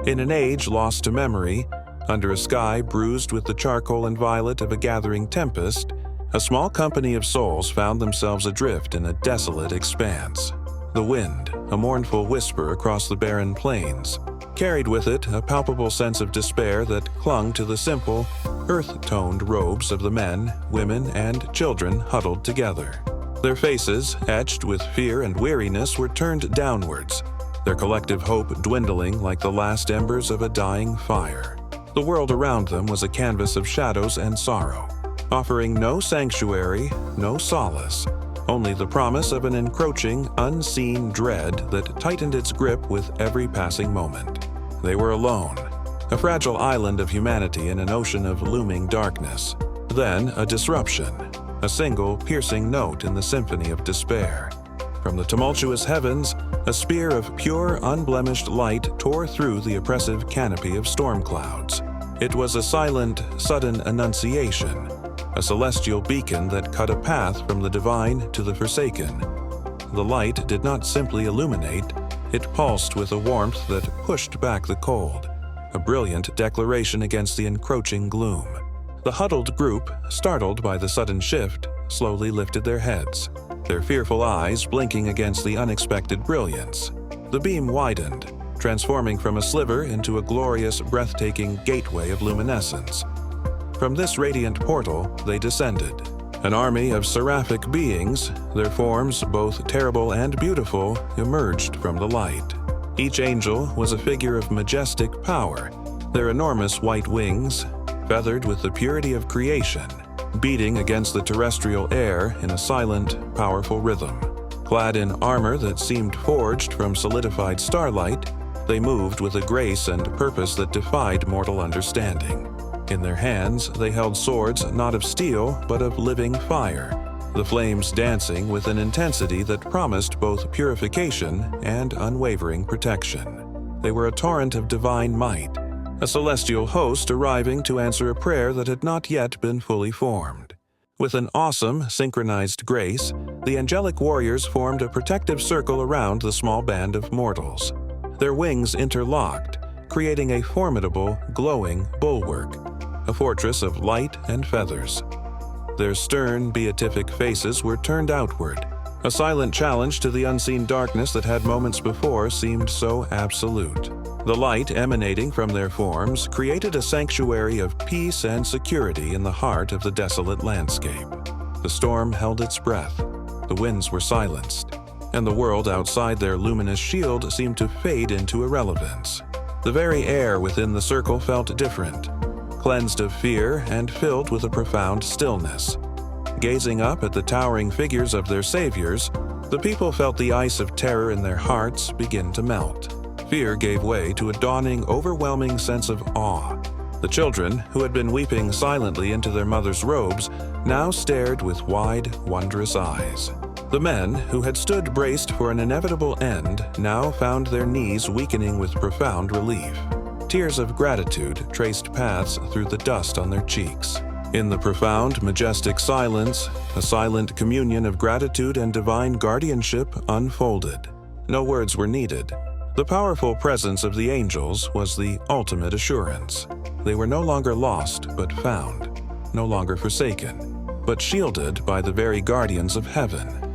In an age lost to memory, under a sky bruised with the charcoal and violet of a gathering tempest, a small company of souls found themselves adrift in a desolate expanse. The wind, a mournful whisper across the barren plains, carried with it a palpable sense of despair that clung to the simple, earth-toned robes of the men, women, and children huddled together. Their faces, etched with fear and weariness, were turned downwards, their collective hope dwindling like the last embers of a dying fire. The world around them was a canvas of shadows and sorrow, offering no sanctuary, no solace, only the promise of an encroaching, unseen dread that tightened its grip with every passing moment. They were alone, a fragile island of humanity in an ocean of looming darkness. Then a disruption, a single piercing note in the symphony of despair. From the tumultuous heavens, a spear of pure, unblemished light tore through the oppressive canopy of storm clouds. It was a silent, sudden annunciation, a celestial beacon that cut a path from the divine to the forsaken. The light did not simply illuminate, it pulsed with a warmth that pushed back the cold, a brilliant declaration against the encroaching gloom. The huddled group, startled by the sudden shift, slowly lifted their heads, their fearful eyes blinking against the unexpected brilliance. The beam widened, transforming from a sliver into a glorious, breathtaking gateway of luminescence. From this radiant portal, they descended, an army of seraphic beings, their forms, both terrible and beautiful, emerged from the light. Each angel was a figure of majestic power, their enormous white wings, feathered with the purity of creation, beating against the terrestrial air in a silent, powerful rhythm. Clad in armor that seemed forged from solidified starlight, they moved with a grace and purpose that defied mortal understanding. In their hands, they held swords not of steel, but of living fire, the flames dancing with an intensity that promised both purification and unwavering protection. They were a torrent of divine might, a celestial host arriving to answer a prayer that had not yet been fully formed. With an awesome, synchronized grace, the angelic warriors formed a protective circle around the small band of mortals. Their wings interlocked, creating a formidable, glowing bulwark, a fortress of light and feathers. Their stern, beatific faces were turned outward, a silent challenge to the unseen darkness that had moments before seemed so absolute. The light emanating from their forms created a sanctuary of peace and security in the heart of the desolate landscape. The storm held its breath, the winds were silenced, and the world outside their luminous shield seemed to fade into irrelevance. The very air within the circle felt different, cleansed of fear and filled with a profound stillness. Gazing up at the towering figures of their saviors, the people felt the ice of terror in their hearts begin to melt. Fear gave way to a dawning, overwhelming sense of awe. The children, who had been weeping silently into their mother's robes, now stared with wide, wondrous eyes. The men, who had stood braced for an inevitable end, now found their knees weakening with profound relief. Tears of gratitude traced paths through the dust on their cheeks. In the profound, majestic silence, a silent communion of gratitude and divine guardianship unfolded. No words were needed. The powerful presence of the angels was the ultimate assurance. They were no longer lost but found, no longer forsaken, but shielded by the very guardians of heaven.